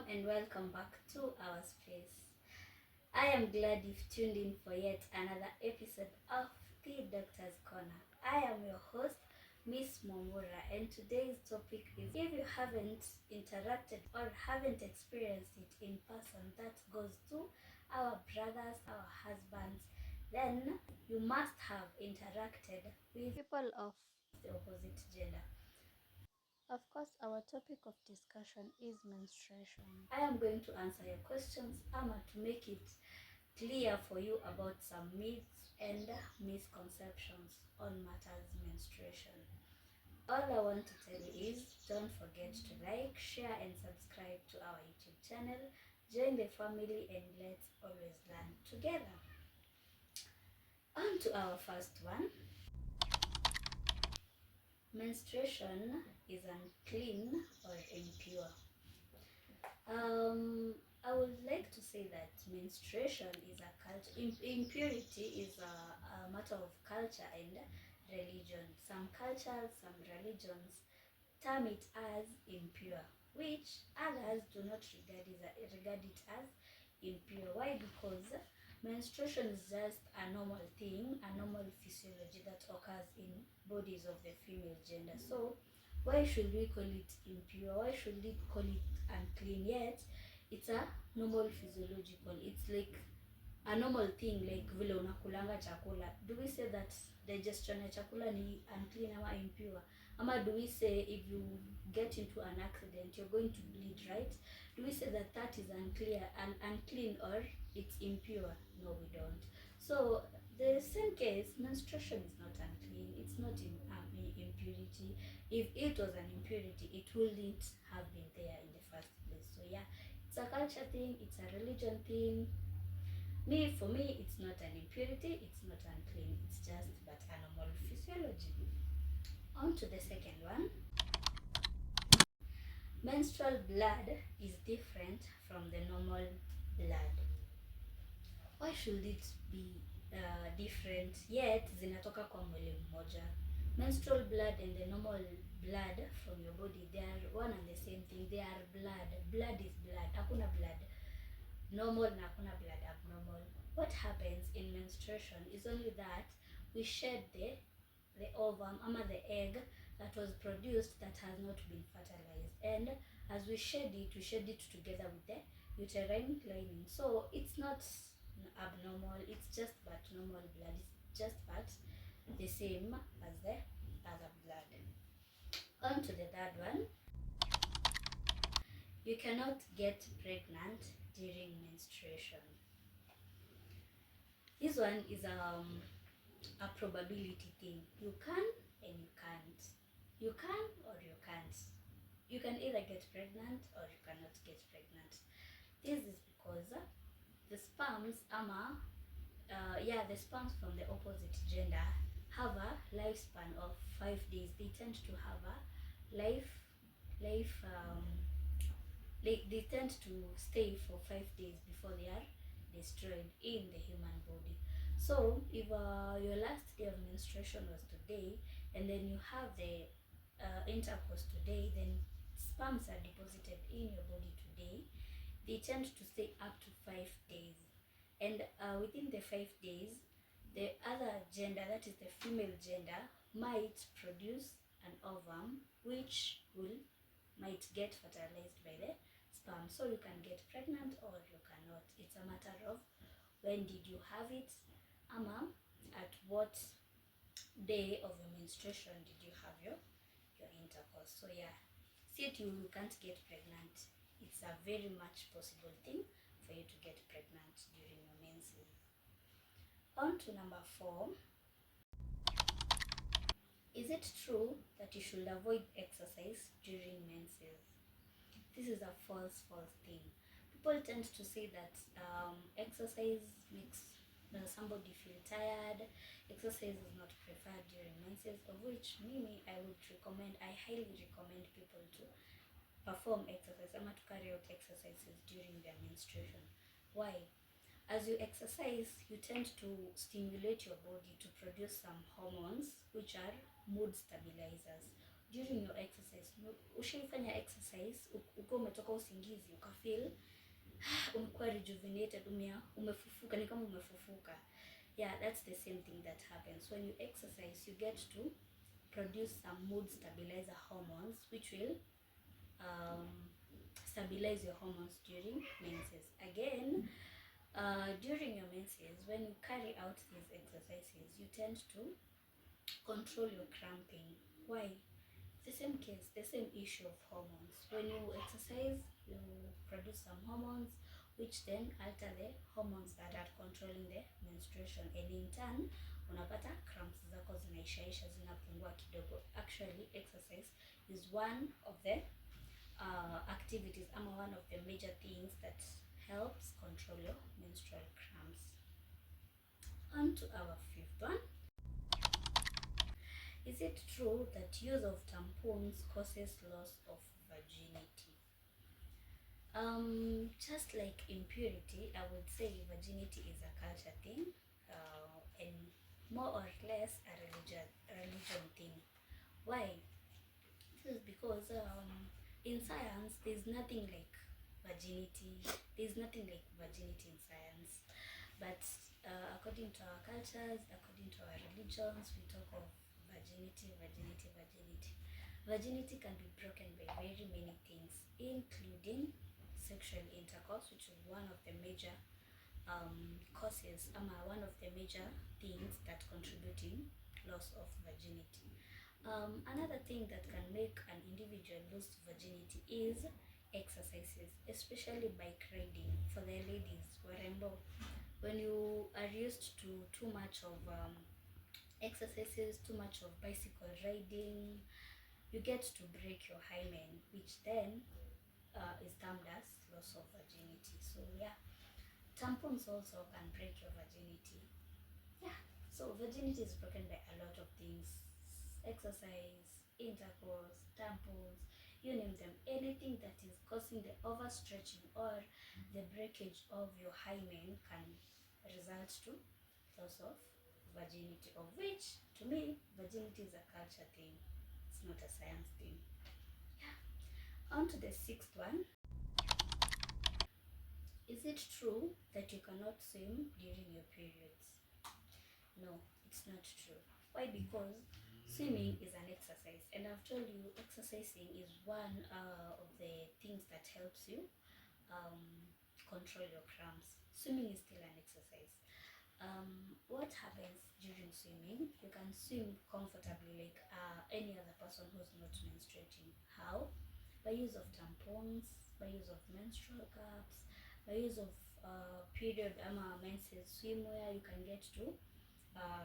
and welcome back to our space. I am glad you've tuned in for yet another episode of the Doctor's Corner. I am your host, Miss Momura, and today's topic is if you haven't interacted or haven't experienced it in person, that goes to our brothers, our husbands, then you must have interacted with people of the opposite gender. Of course, our topic of discussion is menstruation. I am going to answer your questions, Ama, to make it clear for you about some myths and misconceptions on matters menstruation. All I want to tell you is don't forget to like, share, and subscribe to our YouTube channel. Join the family and let's always learn together. On to our first one. Menstruation is unclean or impure. I would like to say that menstruation is a culture. Impurity is a matter of culture and religion. Some cultures, some religions term it as impure, which others do not regard it as impure. Why? Because menstruation is just a normal thing, a normal physiology that occurs in bodies of the female gender. So why should we call it impure? Why should we call it unclean? Yet it's a normal physiological. It's like a normal thing, like vile unakulanga chakula. Do we say that digestion ya chakula ni unclean ama impure? Ama do we say if you get into an accident you're going to bleed, right? Do we say that that is unclean or it's impure? No, we don't. So the same case, menstruation is not unclean. It's not impurity. If it was an impurity, it wouldn't have been there in the first place. So yeah, it's a culture thing. It's a religion thing. For me, it's not an impurity, it's not unclean, it's just but a normal physiology. On to the second one. Menstrual blood is different from the normal blood. Why should it be different yet zinatoka kwa mwili mmoja? Menstrual blood and the normal blood from your body, they are one and the same thing. They are blood. Blood is blood. Hakuna blood normal na hakuna blood abnormal. What happens in menstruation is only that we shed the ovum ama the egg that was produced that has not been fertilized, and as we shed it together with the uterine lining. So it's not abnormal, it's just but normal blood. It's just but the same as the other blood. On to the third one. You cannot get pregnant during menstruation. This one is a probability thing. You can and you can't. You can or you can't. You can either get pregnant or you cannot get pregnant. This is because the sperms the sperms from the opposite gender have a lifespan of 5 days. They tend to have a they tend to stay for 5 days before they are destroyed in the human body. So if your last day of menstruation was today and then you have the intercourse today, then sperms are deposited in your body today. They tend to stay up to 5 days, and within the 5 days the other gender, that is the female gender, might produce an ovum which might get fertilized by the sperm. So you can get pregnant or you cannot. It's a matter of when did you have it, at what day of your menstruation did you have your intercourse. So yeah, see it, you can't get pregnant. It's a very much possible thing for you to get pregnant during your menses. On to number 4. Is it true that you should avoid exercise during menses? This is a false thing. People tend to say that exercise makes somebody feel tired. Exercise is not preferred during menses, of which I highly recommend people to perform exercise or to carry out exercises during their menstruation. Why? As you exercise, you tend to stimulate your body to produce some hormones which are mood stabilizers. during your exercise. Ushifanya exercise, uko umetoka usingizi, ukafeel umekuwa rejuvenated, umefufuka, ni kama umefufuka. Yeah, that's the same thing that happens when you exercise. You get to produce some mood stabilizer hormones, which will stabilize your hormones during menses. Again, during your menses, when you carry out these exercises, you tend to control your cramping. Why? The same case, the same issue of hormones. When you exercise, you produce some hormones which then alter the hormones that are controlling the menstruation, and in turn unapata cramps zako zinaishaisha, zinapungua kidogo. Actually, exercise is one of the activities, ama one of the major things that helps control your menstrual cramps. On to our fifth one. Is it true that use of tampons causes loss of virginity? Just like impurity, I would say virginity is a culture thing, and more or less a religion thing. Why? This is because in science, there's nothing like virginity. There's nothing like virginity in science. But according to our cultures, according to our religions, we talk of virginity. Virginity can be broken by very many things, including sexual intercourse, which is one of the major causes, one of the major things that contribute in loss of virginity. Another thing that can make an individual lose virginity is exercises, especially bike riding. For the ladies, warembo, when you are used to too much of exercises, too much of bicycle riding, you get to break your hymen, which then is termed as loss of virginity. So yeah, tampons also can break your virginity. Yeah, so virginity is broken by a lot of things: exercise, intercourse, tampons, you name them. Anything that is causing the overstretching or the breakage of your hymen can result to loss of virginity, of which, to me, virginity is a culture thing. It's not a science thing. Yeah. On to the sixth one. Is it true that you cannot swim during your periods? No, it's not true. Why? Because swimming is an exercise, and I've told you exercising is one of the things that helps you control your cramps. Swimming is still an exercise. What happens during swimming? You can swim comfortably like any other person who's not menstruating. How? By use of tampons, by use of menstrual cups, by use of period menses swimwear. You can get to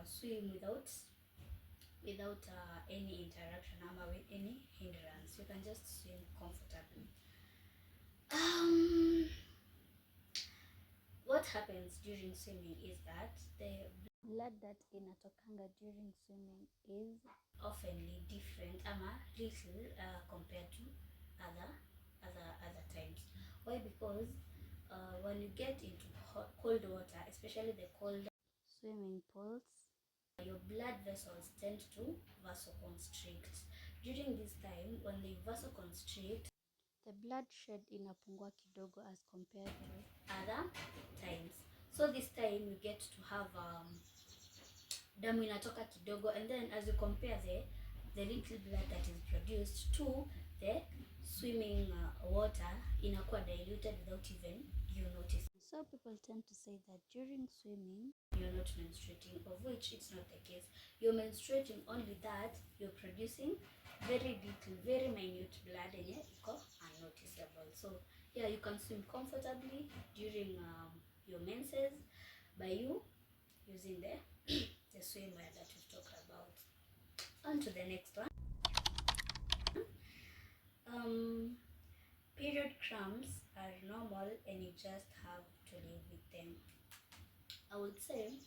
swim without any interaction with any hindrance. You can just swim comfortably. What happens during swimming is that the blood that inatokanga during swimming is oftenly different little compared to other times. Why? Because when you get into cold water, especially the cold swimming pools, your blood vessels tend to vasoconstrict. During this time, when they vasoconstrict, the blood shed inapungua kidogo as compared to other times. So this time you get to have damu inatoka kidogo, and then as you compare the little blood that is produced to the swimming water, inakuwa diluted without even you notice. So people tend to say that during swimming you're not menstruating, of which it's not the case. You're menstruating, only that you're producing very little, very minute blood, and yet iko unnoticeable. So yeah, you can swim comfortably during your menses by you using the the swimwear that we've talked about. On to the next one. Period cramps are normal and you just have to live with them. I would say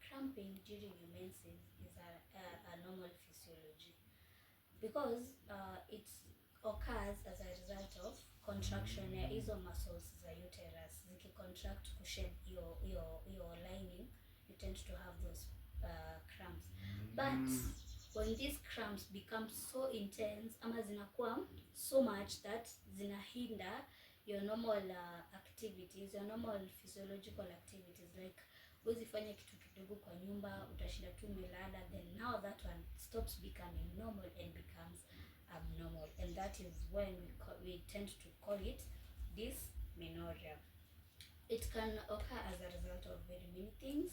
cramping during your menses is a normal physiology, because it occurs as a result of contraction ya hizo muscles za uterus zikicontract kushed your lining, you tend to have those cramps. But when these cramps become so intense ama zinakuwa so much that zinahinder your normal activities, your normal physiological activities, like uzifanya kitu kidogo kwa nyumba, utashinda tu umelala, then now that one stops becoming normal and becomes abnormal, and that is when we tend to call it dysmenorrhea. It can occur as a result of very many things.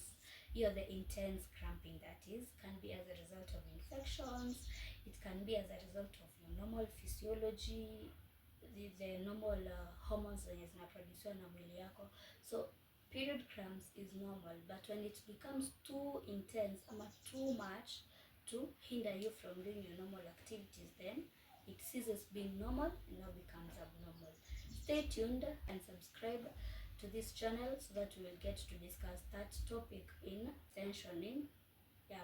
The intense cramping, that is, can be as a result of infections. It can be as a result of your normal physiology, the normal hormones zenye zinaproduciwa na mwili yako. So period cramps is normal, but when it becomes too intense ama too much to hinder you from doing your normal activities, then it ceases being normal and now becomes abnormal. Stay tuned and subscribe to this channel so that we will get to discuss that topic in tensioning.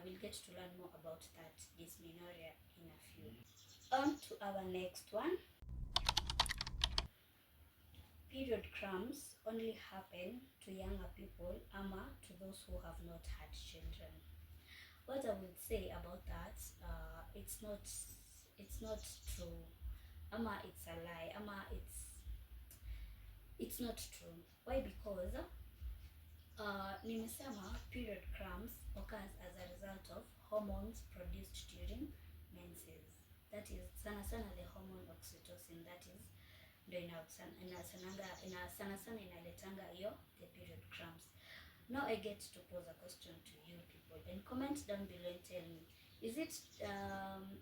We'll get to learn more about that dysmenorrhea in a few. On to our next one. Period cramps only happen to younger people ama to those who have not had children. What I would say about that, it's not true, ama it's a lie, ama it's not true. Why? Because nimesema period cramps occurs as a result of hormones produced during menses. That is sana the hormone oxytocin, that is ndio sana inaletanga hiyo the period cramps. Now I get to pose a question to you people, and comment down below and tell me, is it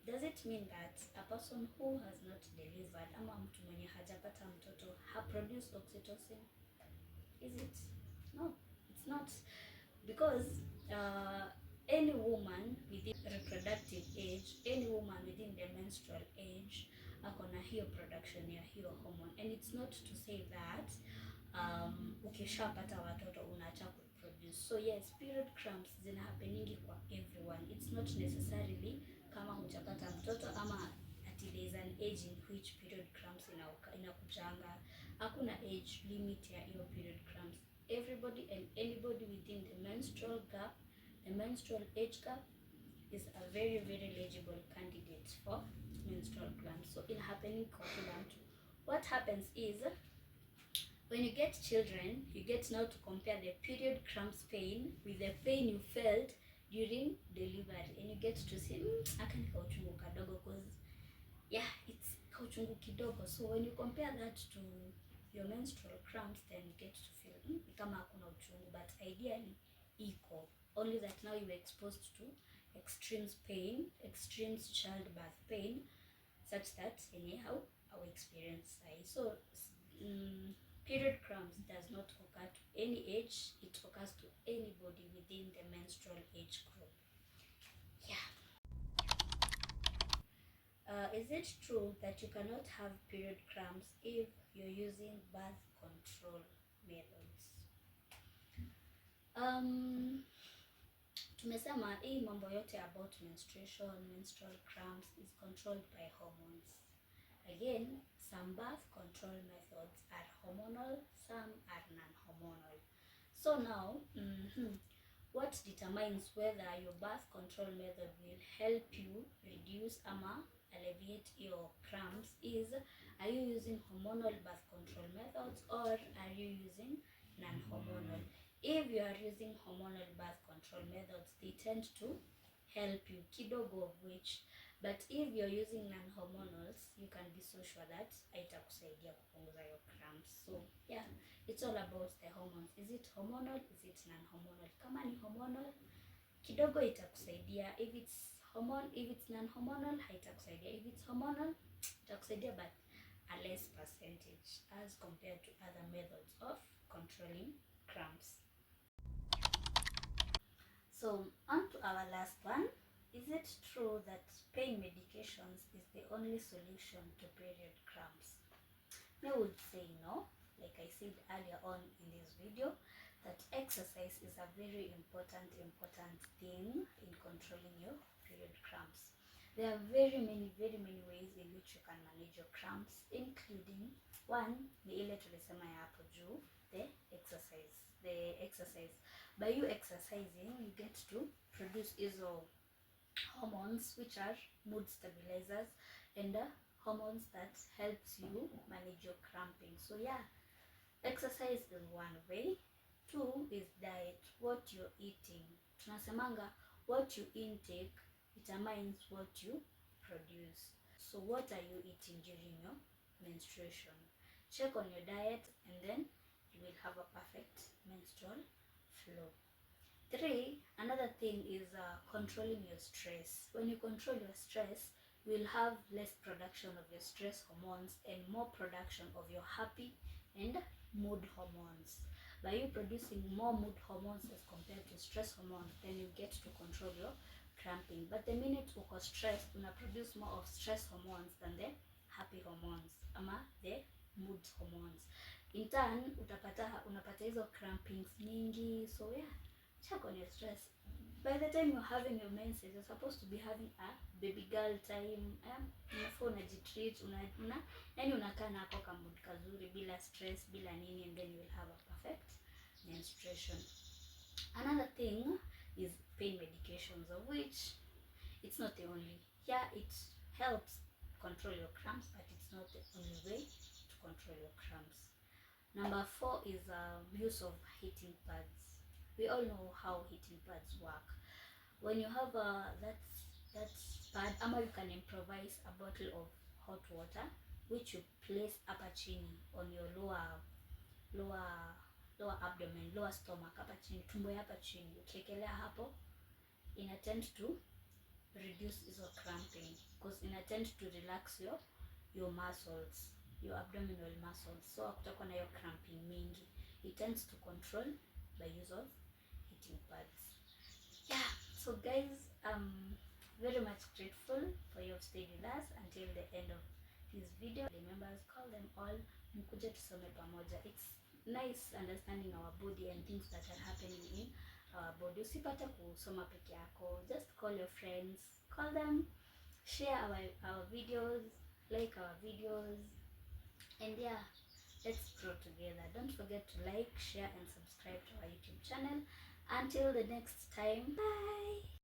does it mean that a person who has not delivered ama mtu mwenye hajapata mtoto produce oxytocin? Is it? No, it's not, because any woman within reproductive age, any woman within the menstrual age akona hiyo production ya hiyo hormone, and it's not to say that ukishapata watoto unaacha kuproduce. So yes, period cramps zina happeningi kwa everyone. It's not necessarily kama hujapata mtoto ama ati there is an age in which period cramps inakujanga. Hakuna age limit ya hiyo period cramps. Everybody and anybody within the menstrual gap, the menstrual age gap, is a very eligible candidate for menstrual cramps. So it happening kwa kila mtu. What happens is, when you get children, you get now to compare the period cramps pain with the pain you felt during delivery, and you get to see aka ni kauchungu kadogo, cause it's kauchungu kidogo. So when you compare that to your menstrual cramps, then you get to feel kama hakuna uchungu, but ideally iko, only that now you were exposed to extreme pain, extreme childbirth pain, such that anyhow our experience. So period cramps does not occur to any age. It occurs to anybody within the menstrual age group. Is it true that you cannot have period cramps if you're using birth control methods? Tumesema hii mambo yote about menstruation, menstrual cramps is controlled by hormones. Again, some birth control methods are hormonal, some are non-hormonal. So now, what determines whether your birth control method will help you reduce ama alleviate your cramps is, are you using hormonal birth control methods or are you using non-hormonal? If you are using hormonal birth control methods, they tend to help you, kidogo of which. But if you're using non-hormonals, you can be so sure that haitakusaidia kupunguza your cramps. So it's all about the hormones. Is it hormonal? Is it non-hormonal? Kama ni hormonal, kidogo itakusaidia. If it's non-hormonal, haitakusaidia. If it's hormonal, itakusaidia, but a less percentage as compared to other methods of controlling cramps. So on to our last one. Is it true that pain medications is the only solution to period cramps? I would say no. Like I said earlier on in this video, that exercise is a very important thing in controlling your period cramps. There are very many ways in which you can manage your cramps, including one, ni ile tulisema ya hapo juu, the exercise. By you exercising, you get to produce hizo hormones which are mood stabilizers, and hormones that helps you manage your cramping. So yeah, exercise is one way. Two is diet, what you're eating. Tunasemanga what you intake determines what you produce. So what are you eating during your menstruation? Check on your diet and then you will have a perfect menstrual flow. Three, another thing is controlling your stress. When you control your stress, you will have less production of your stress hormones and more production of your happy and mood hormones. By you producing more mood hormones as compared to stress hormones, then you get to control your cramping. But the minute uko stressed, una produce more of stress hormones than the happy hormones ama the mood hormones. In turn, unapata hizo crampings mingi. So yeah, check on your stress. By the time you're having your menses, you're supposed to be having a baby girl time. Unafaa unajitreat, yani unakaa nako ka mood kazuri bila stress, bila nini, and then you will have a perfect menstruation. Another thing is pain medications, of which it's not the only. Yeah, it helps control your cramps, but it's not the only way to control your cramps. Number 4 is use of heating pads. We all know how heating pads work. When you have that pad, ama you can improvise a bottle of hot water which you place hapa chini on your lower abdomen, lower stomach, hapa chini, tumbo hapa chini. Ukiekelea hapo, ina tend to reduce hizo cramping because ina tend to relax your muscles, your abdominal muscles, so hakutakuwa na hiyo cramping mingi. It tends to control by use of heating pads. Yeah, so guys, I'm very much grateful for you have stayed with us until the end of this video. Members, call them all, mkuje tusome pamoja. It's nice understanding our body and things that are happening in our body. Usipate kusoma peke yako, just call your friends, call them, share our videos, like our videos, and yeah, let's grow together. Don't forget to like, share and subscribe to our YouTube channel. Until the next time, bye.